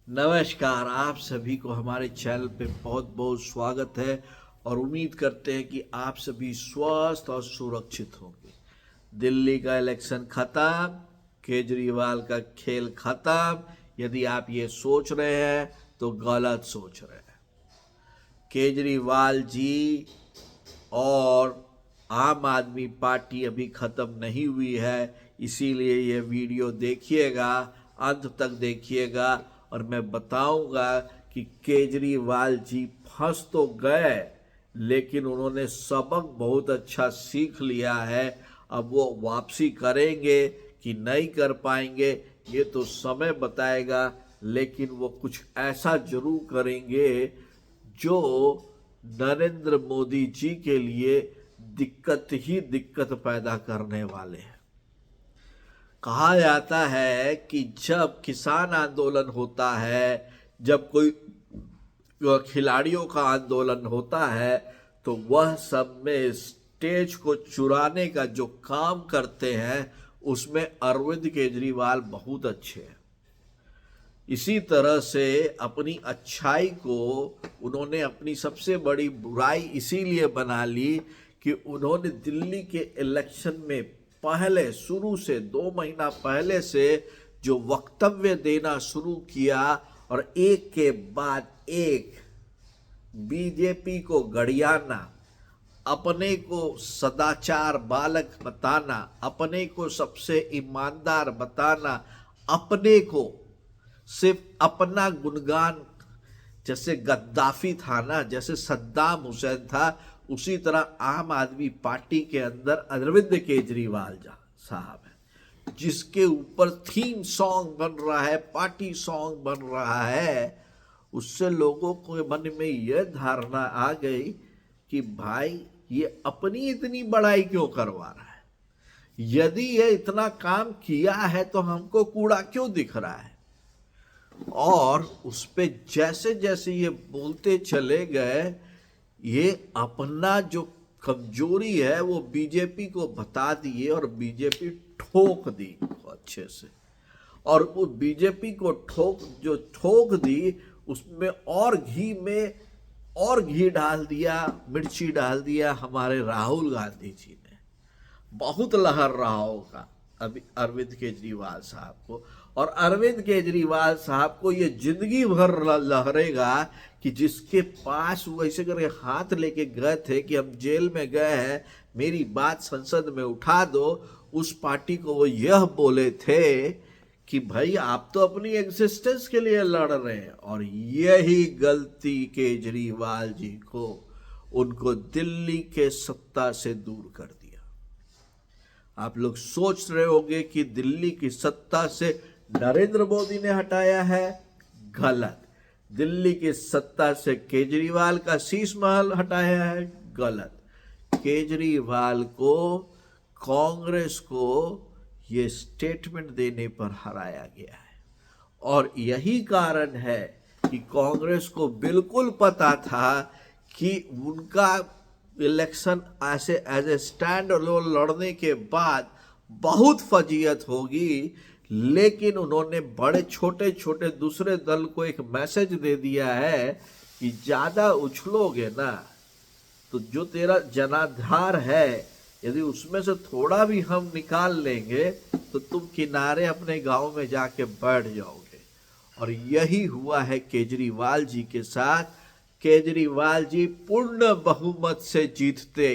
नमस्कार। आप सभी को हमारे चैनल पे बहुत बहुत स्वागत है और उम्मीद करते हैं कि आप सभी स्वस्थ और सुरक्षित होंगे। दिल्ली का इलेक्शन खत्म, केजरीवाल का खेल खत्म। यदि आप ये सोच रहे हैं तो गलत सोच रहे हैं। केजरीवाल जी और आम आदमी पार्टी अभी खत्म नहीं हुई है, इसीलिए ये वीडियो देखिएगा, अंत तक देखिएगा और मैं बताऊंगा कि केजरीवाल जी फंस तो गए लेकिन उन्होंने सबक बहुत अच्छा सीख लिया है। अब वो वापसी करेंगे कि नहीं कर पाएंगे ये तो समय बताएगा, लेकिन वो कुछ ऐसा जरूर करेंगे जो नरेंद्र मोदी जी के लिए दिक्कत ही दिक्कत पैदा करने वाले हैं। कहा जाता है कि जब किसान आंदोलन होता है, जब कोई खिलाड़ियों का आंदोलन होता है, तो वह सब में स्टेज को चुराने का जो काम करते हैं उसमें अरविंद केजरीवाल बहुत अच्छे हैं। इसी तरह से अपनी अच्छाई को उन्होंने अपनी सबसे बड़ी बुराई इसीलिए बना ली कि उन्होंने दिल्ली के इलेक्शन में पहले शुरू से 2 महीना पहले से जो वक्तव्य देना शुरू किया और एक के बाद एक बीजेपी को गड़ियाना, अपने को सदाचार बालक बताना, अपने को सबसे ईमानदार बताना, अपने को सिर्फ अपना गुणगान, जैसे गद्दाफी था ना, जैसे सद्दाम हुसैन था, उसी तरह आम आदमी पार्टी के अंदर अरविंद केजरीवाल साहब है, जिसके ऊपर थीम सॉन्ग बन रहा है, पार्टी सॉन्ग बन रहा है। उससे लोगों को मन में यह धारणा आ गई कि भाई ये अपनी इतनी बड़ाई क्यों करवा रहा है, यदि ये इतना काम किया है तो हमको कूड़ा क्यों दिख रहा है। और उस पे जैसे जैसे ये बोलते चले गए, ये अपना जो कमजोरी है वो बीजेपी को बता दिए और बीजेपी ठोक दी अच्छे से। और वो बीजेपी को ठोक दी, उसमें और घी में और घी डाल दिया, मिर्ची डाल दिया हमारे राहुल गांधी जी ने। बहुत लहर रहा होगा अभी अरविंद केजरीवाल साहब को, और अरविंद केजरीवाल साहब को ये जिंदगी भर लहरेगा कि जिसके पास वो ऐसे करके हाथ लेके गए थे कि हम जेल में गए हैं, मेरी बात संसद में उठा दो, उस पार्टी को वो यह बोले थे कि भाई आप तो अपनी एग्जिस्टेंस के लिए लड़ रहे हैं। और यही गलती केजरीवाल जी को, उनको दिल्ली के सत्ता से दूर कर दिया। आप लोग सोच रहे होंगे कि दिल्ली की सत्ता से नरेंद्र मोदी ने हटाया है, गलत। दिल्ली की सत्ता से केजरीवाल का शीश महल हटाया है, गलत। केजरीवाल को, कांग्रेस को ये स्टेटमेंट देने पर हराया गया है। और यही कारण है कि कांग्रेस को बिल्कुल पता था कि उनका इलेक्शन ऐसे एज ए स्टैंड अलोन लड़ने के बाद बहुत फजीयत होगी, लेकिन उन्होंने बड़े छोटे छोटे दूसरे दल को एक मैसेज दे दिया है कि ज़्यादा उछलोगे ना तो जो तेरा जनाधार है, यदि उसमें से थोड़ा भी हम निकाल लेंगे तो तुम किनारे अपने गांव में जाके बैठ जाओगे। और यही हुआ है केजरीवाल जी के साथ। केजरीवाल जी पूर्ण बहुमत से जीतते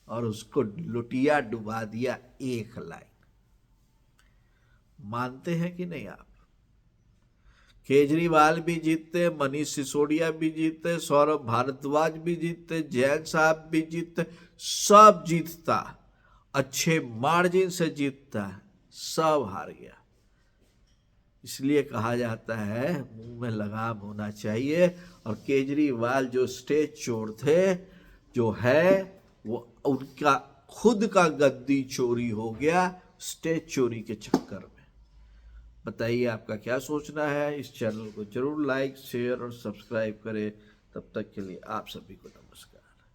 और उसको लुटिया डुबा दिया एक लाइन। मानते हैं कि नहीं आप? केजरीवाल भी जीतते, मनीष सिसोदिया भी जीतते, सौरभ भारद्वाज भी जीतते, जैन साहब भी जीतते, सब जीतता, अच्छे मार्जिन से जीतता, सब हार गया। इसलिए कहा जाता है मुंह में लगाम होना चाहिए। और केजरीवाल जो स्टेज चोर थे, जो है वो उनका खुद का गद्दी चोरी हो गया स्टेज चोरी के चक्कर में। बताइए आपका क्या सोचना है। इस चैनल को जरूर लाइक, शेयर और सब्सक्राइब करें। तब तक के लिए आप सभी को नमस्कार।